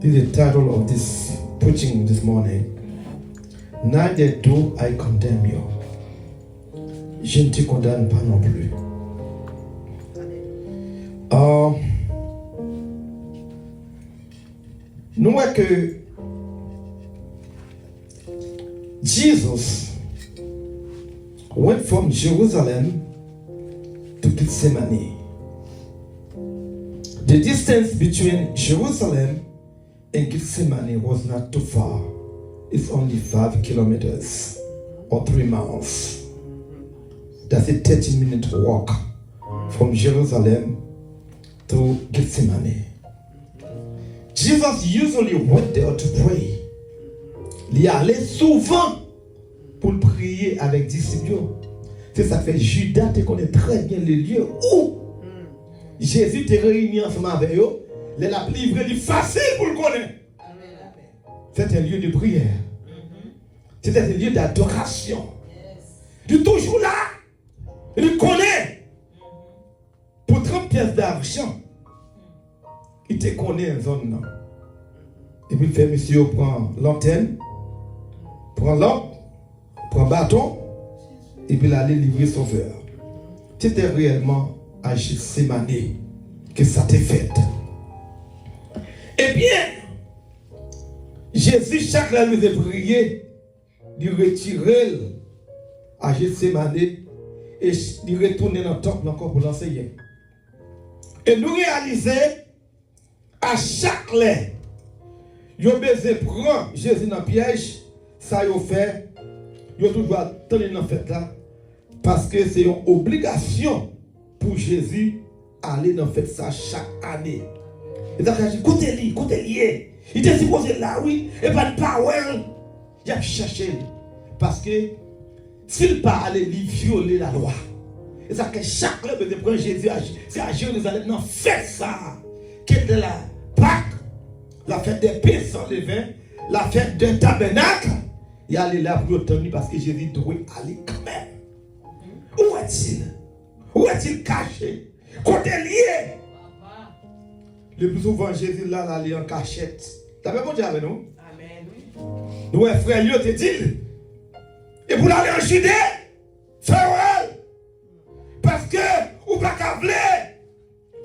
This is the title of this preaching this morning. Neither do I condemn you. Je ne te condamne pas non plus. Nous voyons que Jesus went from Jerusalem to Gethsemane. The distance between Jerusalem and Gethsemane was not too far. It's only 5 kilometers or 3 miles. That's a 30-minute walk from Jerusalem to Gethsemane. Jesus usually went there to pray. Il y allait souvent pour prier avec disciples. C'est ça que fait Judas te connaît très bien le lieu où Jésus te réuni ensemble avec eux. Les la livré est facile pour le connaître. C'est un lieu de prière. C'est un lieu d'adoration. Il est toujours là. Il connaît. Pour 30 pièces d'argent, il te connaît en zone là. Et puis il fait monsieur prend l'antenne, prend lampe, prend bâton, et puis il allait livrer son verre. C'était réellement à Gethsemane que ça t'est fait. Eh bien, Jésus, chaque fois qu'il a prié, il retirait à Gethsemane et il retournait dans le temple encore pour l'enseigner. Et nous réalisons, à chaque lettre, il a besoin de prendre Jésus dans le piège, ça il a fait, il a toujours attendre dans fête là, parce que c'est une obligation pour Jésus aller dans fête ça chaque année. Et donc il a dit, écoutez-lui, il était supposé là, oui, et pas de power, il a cherché, parce que s'il pas allé violer la loi, et ça que chaque fois que prend Jésus, c'est à Jérusalem, non, fête ça, qui est de la Pâques, la fête des pains sans levain, la fête d'un tabernacle, il allait là pour obtenir parce que Jésus doit aller quand même. Où est-il? Où est-il caché? Côté lié. Le plus souvent, Jésus là, il est en cachette. T'as bien bon Dieu avec nous? Amen. Nous, frère, il te dit. Et pour aller en Judée, farewell. Parce que, ou pas qu'à vler,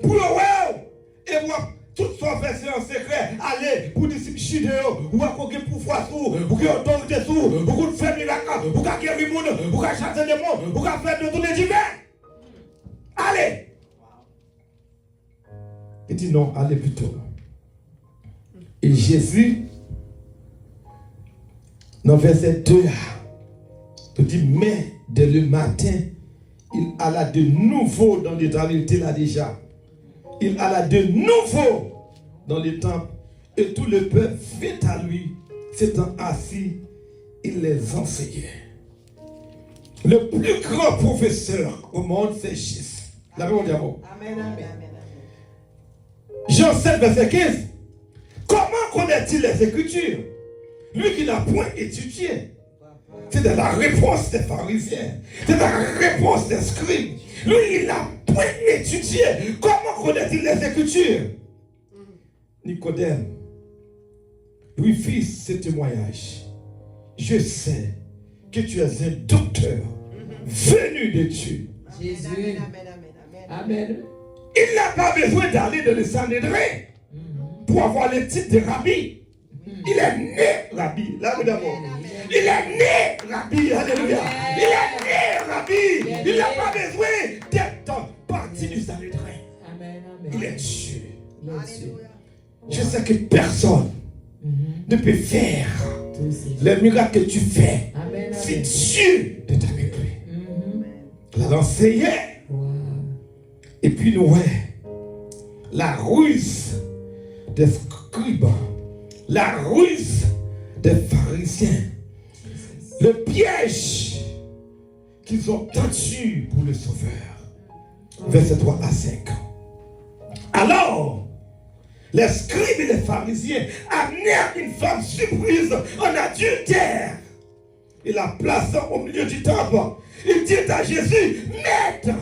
pour le well, et moi, tout son verset en secret, allez, pour disciples Judéo, ou à quoi pouvoir sous, ou qui autorité sous, ou qu'on fait miracle, ou qu'à guérir le monde, ou qu'à chasser des mondes, ou qu'à faire de tous les divers. Allez. Il dit non, allez plutôt. Et Jésus, dans verset 2, il dit, mais dès le matin, il alla de nouveau dans l'état, il était là déjà. Il alla de nouveau dans le temple et tout le peuple vint à lui, s'étant assis, il les enseignait. Le plus grand professeur au monde, c'est Jésus. La même diamant. Amen, amen. Jean 7, verset 15. Comment connaît-il les Écritures? Lui qui n'a point étudié. C'est de la réponse des pharisiens. C'est de la réponse des scribes. Lui, il n'a point étudié. Comment connaît-il les Écritures? Nicodème lui fit ce témoignage. Je sais que tu es un docteur venu de Dieu. Jésus. Amen. Il n'a pas besoin d'aller dans le Sanhédrin pour avoir le titre de rabbi. Il est né rabbi. Là, d'abord. Il est né rabbi. Alléluia. Il est né rabbi. Il n'a pas besoin d'être parti du Sanhédrin. Il est Dieu. Je sais que personne ne peut faire les miracles que tu fais. C'est Dieu de ta vécu. Il a enseigné. Et puis nous, la ruse des scribes, la ruse des pharisiens, le piège qu'ils ont tendu pour le Sauveur. Verset 3 à 5. Alors, les scribes et les pharisiens amenèrent une femme surprise en adultère et la plaçant au milieu du temple. Il dit à Jésus, Maître,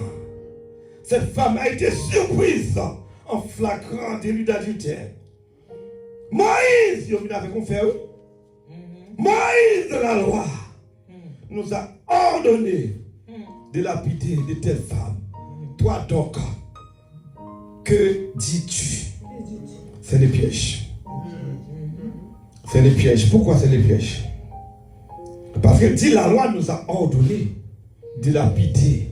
cette femme a été surprise en flagrant délit d'adultère. Moïse, il a fait qu'on fait. Moïse de la loi nous a ordonné de lapider de telles femmes. Toi donc, que dis-tu? C'est les pièges. C'est les pièges. Pourquoi c'est les pièges? Parce que dit la loi nous a ordonné de lapider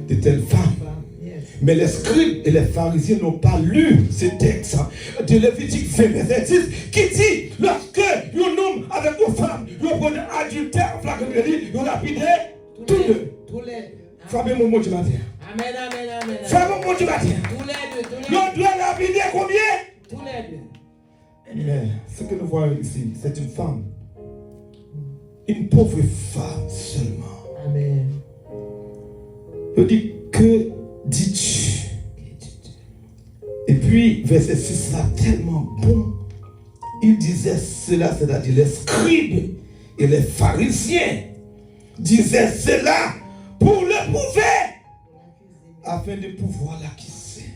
de telles femmes. Mais les scribes et les pharisiens n'ont pas lu ce texte de Lévitique 20, verset 10 qui dit lorsque un homme avec une femme, il prend adultère, flagranterie, il lapide tous deux. Frère mon mot du matin. Amen, amen, amen. Frère mon mot du matin. Tous les deux. On doit lapider combien? Tous les deux. Mais ce que nous voyons ici, c'est une femme. Une pauvre femme seulement. Amen. Il dit, que dis-tu? Et puis, verset 6 là, tellement bon. Il disait cela, c'est-à-dire les scribes et les pharisiens disaient cela pour le prouver, afin de pouvoir l'accuser.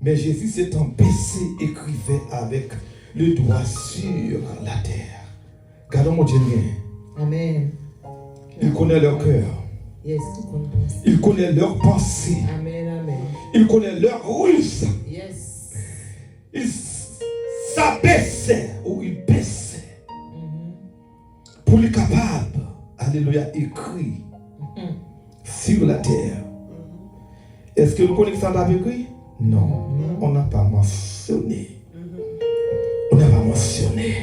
Mais Jésus s'étant baissé, écrivait avec le doigt sur la terre. Gardons mon Dieu. Amen. Il connaît leur cœur. Yes. Il connaît leurs pensées. Amen, amen. Il connaît leurs ruses. Yes. Il s'abaissait ou il baissait pour lui capable, alléluia, écrit sur la terre. Est-ce que nous connaissons ça avec lui? Non, on n'a pas mentionné. On n'a pas mentionné.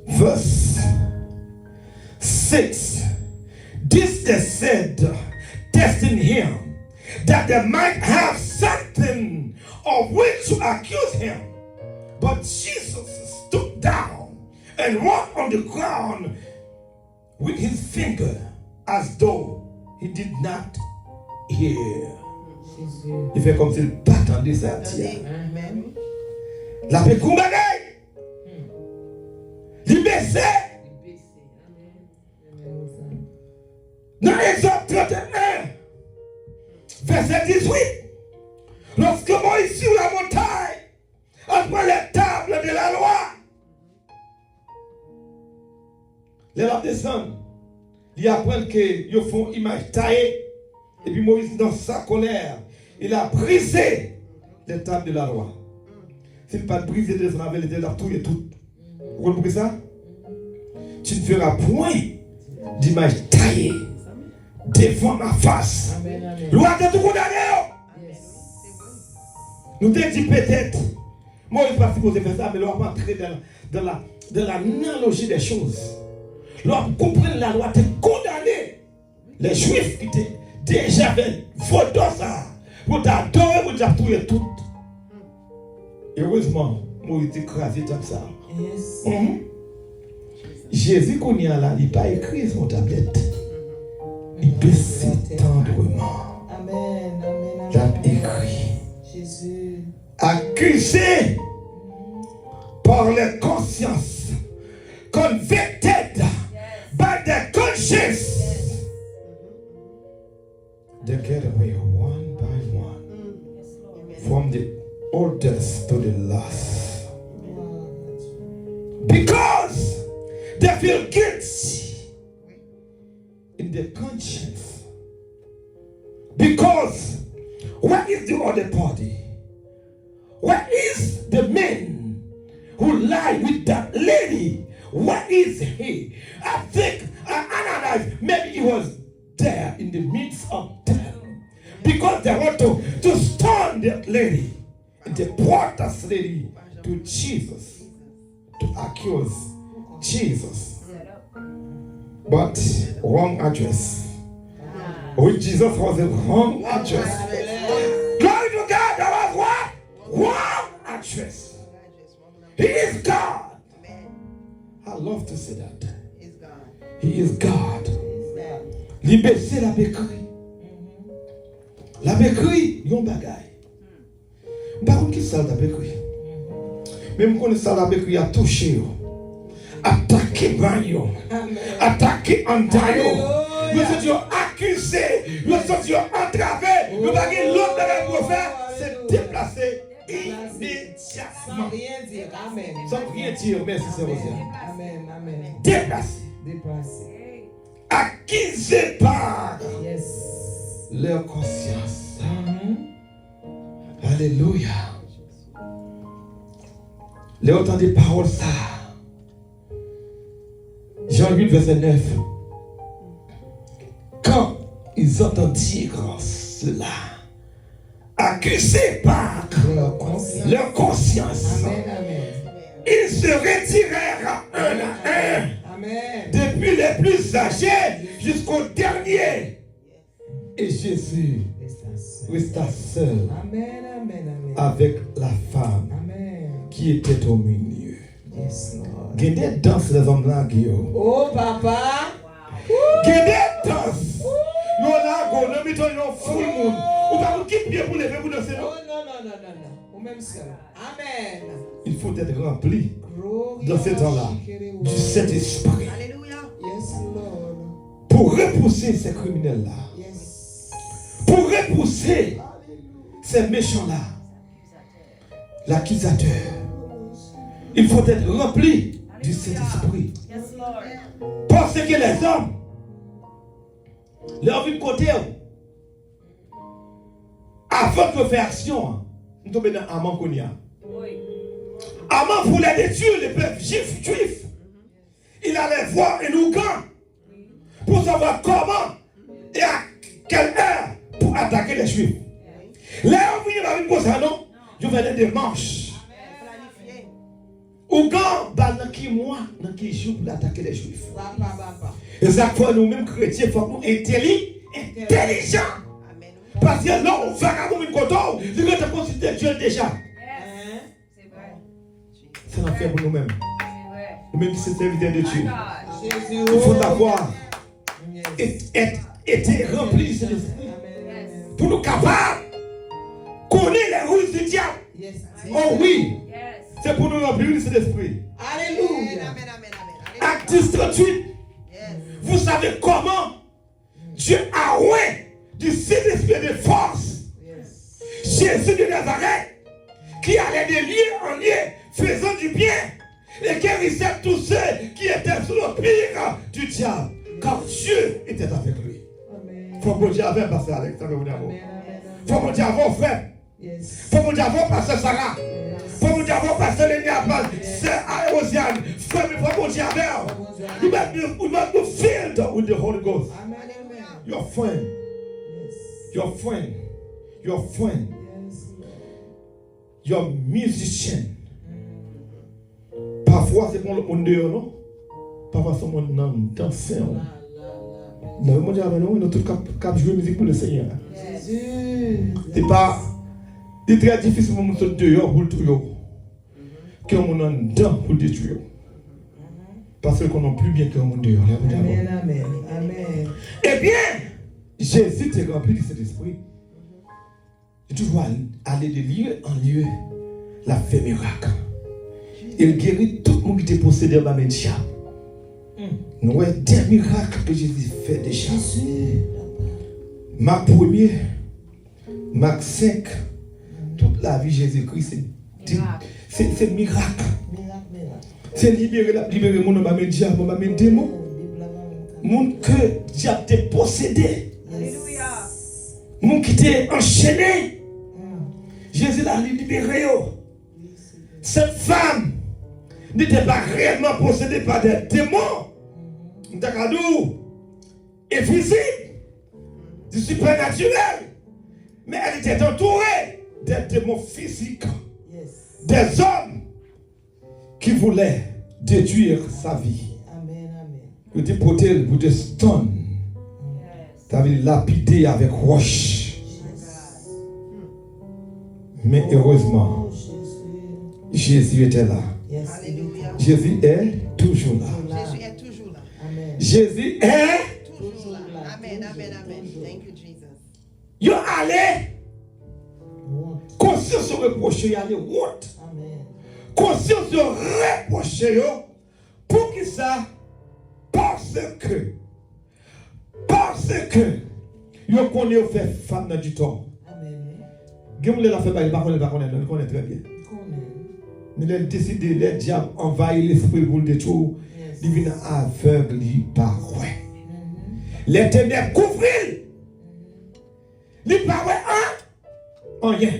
Verse 6. This they said, testing him, that they might have something of which to accuse him. But Jesus stooped down and wrote on the ground with his finger as though he did not hear. Il fait comme s'il pas entendu ça. Amen. La paix qu'on bagaille. Il baissait. Dans Exode 31, verset 18, lorsque Moïse sur la montagne, après les tables de la loi, les lampes descendent, ils apprennent qu'ils font image taillée, et puis Moïse, dans sa colère, il a brisé les tables de la loi. S'il n'a pas brisé les tables, il a tout et tout. Vous comprenez ça? Tu ne feras point d'image taillée devant ma face. Loi de tout condamné. Nous te dit peut-être, moi je ne suis pas supposé faire ça, mais l'on va entrer dans l'analogie des choses. L'on comprend la loi, tu es condamné. Les Juifs qui étaient déjà voté ça, pour t'adorer, pour t'adorer tout. Heureusement, moi je suis écrasé comme ça. Jésus qu'on y a là, il n'a pas écrit sur tablette. Il baisse tendrement. Amen, amen, Il a écrit. Jésus. Accusé par les consciences, convicted by the conscience. They get away one by one, from the oldest to the last, because they feel guilty in their conscience. Because where is the other party? Where is the man who lied with that lady? Where is he? I think I analyze, maybe he was there in the midst of them, because they want to stone that lady. And they brought that lady to Jesus to accuse Jesus. But wrong address. With Jesus was the wrong address. Glory to God, that was what? Wrong address. He is God. I love to say that. He is God. Libérer la béquille. La béquille, yon bagay. Par contre, qui ça la béquille? Même quand ça la béquille a touché, attaqué Bayo, attaqué Antayo, nous sommes accusés, nous sommes entravés, nous avons l'autre bagay pour faire, c'est déplacer immédiatement. Sans rien dire. Amen. Sans rien dire, merci Seigneur. Amen. Amen. Déplacé. Déplacé. Acquisé par Yes. leur conscience. Alléluia. Les autant des paroles ça. Jean 8, verset 9. Quand ils entendirent cela, accusés par leur conscience, Amen. Amen. ils se retirèrent un à un, Amen. depuis les plus âgés jusqu'au dernier. Et Jésus resta seul Amen. Amen. Amen. avec la femme Amen. qui était au milieu. Yes, Lord. Il y a des danses les hommes là, Guillaume. Oh, papa. Il y a des danses. Yo là, go, ne mettons yo full moon. Ou pas vous quitter pour lever pour danser, non? Oh, non. Ou même seul. Amen. Il faut être rempli Glory dans ce temps-là du Saint-Esprit Alléluia. Yes, Lord. pour repousser ces criminels-là, Yes. pour repousser ces méchants-là, l'accusateur. Il faut être rempli du Saint-Esprit. Yes, Lord. Parce que les hommes, leur vie de côté, avant de faire action, nous tombons dans Amman Konya. Oui. Amman voulait détruire les peuples juifs. Il allait voir un Ougan pour savoir comment et à quelle heure pour attaquer les Juifs. Là, on vient dans une cause, non? Je vais des manches. Planifié. Ougan, dans qui mois, dans qui jour pour attaquer les Juifs. Papa. Et ça fois nous-mêmes chrétiens, il faut nous intelligents. Amen. Parce que là, on va comme une coton, il va te considérer Dieu déjà. Hein? C'est vrai. C'est l'enfer pour nous-mêmes. C'est vrai. Nous-mêmes qui sommes serviteurs de Dieu. Jésus. Il faut avoir Yes. été rempli de cet esprit. Amen. Pour nous capables de connaître les ruses du diable. Yes. Oh oui, Yes. c'est pour nous remplir de cet esprit. Alléluia. Amen. Acte 10, 38, Yes. vous savez comment Dieu a oint du Saint-Esprit de force Yes. Jésus de Nazareth, qui allait de lieu en lieu, faisant du bien, et guérissait tous ceux qui étaient sous le pire du diable, car Dieu était avec lui. Amen. Faut que Dieu avait passé Alex, ça veut vous dire. Amen. Faut que Dieu avait frère. Yes. Faut que Dieu avait passé Sarah. Faut que Dieu avait passé les Néapal, c'est Aérosiane. Frère, mais faut que Dieu avait. You must be filled with the Holy Ghost. Amen. Your friend, Yes. your friend, your friend, Yes, Lord. your musician. Parfois, c'est pour le monde dehors, non? Parfois, c'est mon nom danser. Non, moi, nous avons tout cap jouer musique pour le Seigneur. Jésus. C'est pas. C'est très difficile pour nous sortir dehors pour le tout. Que mon nom dedans pour le détruire. Parce qu'on n'a plus bien que mon dehors. Amen. Amen. Eh bien, Jésus t'est rempli de cet esprit. Il toujours aller de lieu en lieu, la fait miracle. Il guérit tout le monde qui était possédé par le diable. Nous avons des miracles que Jésus fait déjà. Marc 1er, Marc 5, toute la vie de Jésus-Christ, c'est miracle. C'est libérer mon homme, le diable, mon démon. Mon que diable t'est possédé. Alléluia. Mon qui t'est enchaîné. Jésus l'a libéré. Cette femme n'était pas réellement possédée par des démons. D'accord, et physique, du supernaturel. Mais elle était entourée des démons physiques. Des hommes qui voulaient détruire sa vie. Vous déportez, vous des stone. Tu avais lapidé avec roche. Mais heureusement, Jésus était là. Alléluia. Jésus est toujours là. Jésus est toujours là. Jésus est. Toujours là. Amen. Thank you, Jesus. Yo allez. Conscience de reprocher, y aller what? Conscience de reprocher, yo. Pour qui ça? Parce que yo connaît fait femme dans du temps. Gamble l'a fait pas, il pas connaît, il connaît très bien. Mais il a décidé, les diables envahissent l'esprit pour le détruire. Il vient aveugle, il paraît. Les ténèbres couvrent. Il paraît en rien.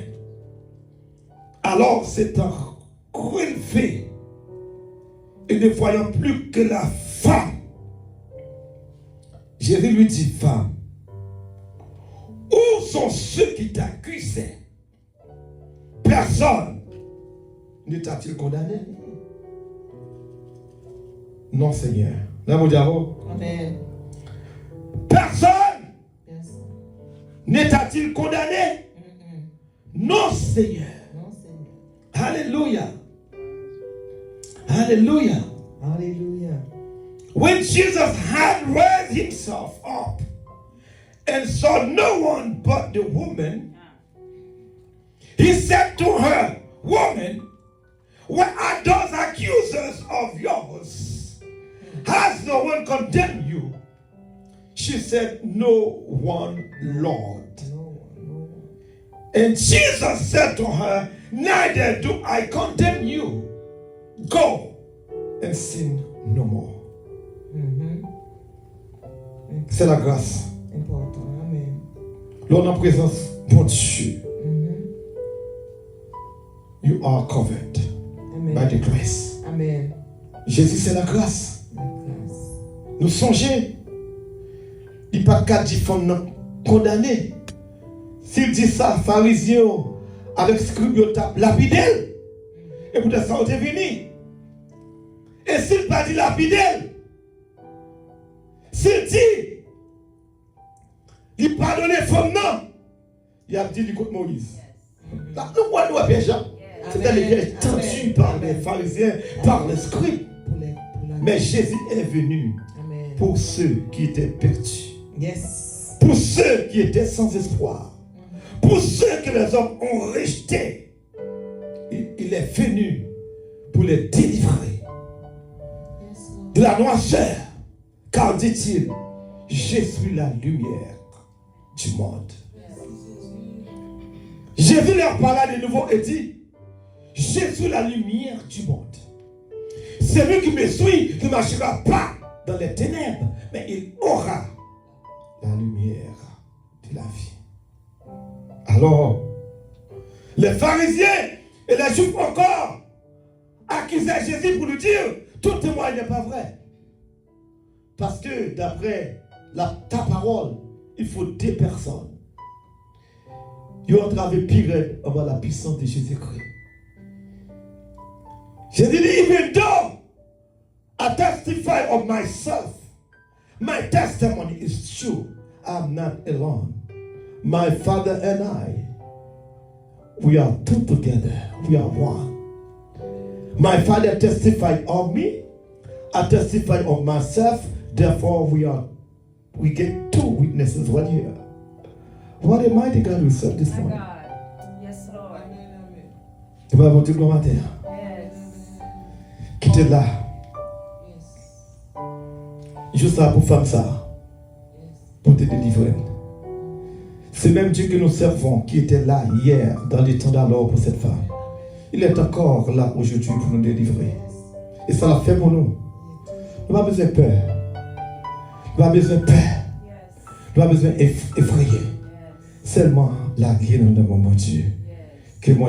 Alors c'est un cruel fait. Et ne voyant plus que la femme. Jésus lui dit, femme, où sont ceux qui t'accusaient? Personne ne t'a-t-il condamné? Non, Seigneur. Amen. Personne Yes. ne t'a-t-il condamné? Non, Seigneur. Non, Seigneur. Alléluia. Alléluia. Hallelujah. When Jesus had raised himself up and saw no one but the woman, he said to her, woman, where are those accusers of yours? Has no one condemned you? She said, no one, Lord. No. And Jesus said to her, neither do I condemn you. Go and sin no more. C'est la grâce. Important. Amen. L'on en présence de Dieu. You are covered Amen. by the grace. Amen. Jésus, c'est la grâce. La grâce. Nous songeons. Il n'y a pas qu'à dire qu'on condamné. S'il dit ça, pharisien, avec scribe, il tape lapidel. Et pour ça, on est venu. Et s'il pas dit lapidel, s'il dit, il pardonne femme, non, il a dit, il écoute Moïse. Là, nous voyons les pièges. C'était les pièges tendus par les pharisiens, par les scribes. Mais Jésus est venu Amen. pour ceux qui étaient perdus. Yes. Pour ceux qui étaient sans espoir. Pour ceux que les hommes ont rejetés. Il est venu pour les délivrer de la noirceur. Car dit-il, je suis la lumière du monde. Jésus leur parla de nouveau et dit, je suis la lumière du monde. Celui qui me suit ne marchera pas dans les ténèbres, mais il aura la lumière de la vie. Alors, les pharisiens et les juifs encore accusaient Jésus pour lui dire, tout témoigne n'est pas vrai. Parce que d'après ta parole, il faut 2 personnes. Ils ont entravé pire avant la puissance de Jésus-Christ. Jésus dit, even though I testify of myself, my testimony is true. I'm not alone. My Father and I, we are two together. We are one. My Father testified of me. I testify of myself. Therefore, we get 2 witnesses one here. What a mighty God we serve this morning. Yes, Lord. Tu vas avoir du commentaire. Yes. Quittez là. Yes. Juste là pour faire ça. Pour te délivrer. C'est même Dieu que nous servons qui était là hier dans les temps d'alors pour cette femme. Il est encore là aujourd'hui pour nous délivrer. Et ça l'a fait pour nous. Nous n'avons pas besoin de peur. Nous n'avons pas besoin de peur. Nous n'avons pas besoin d'effrayer. Seulement la guérison de mon Dieu. Que mon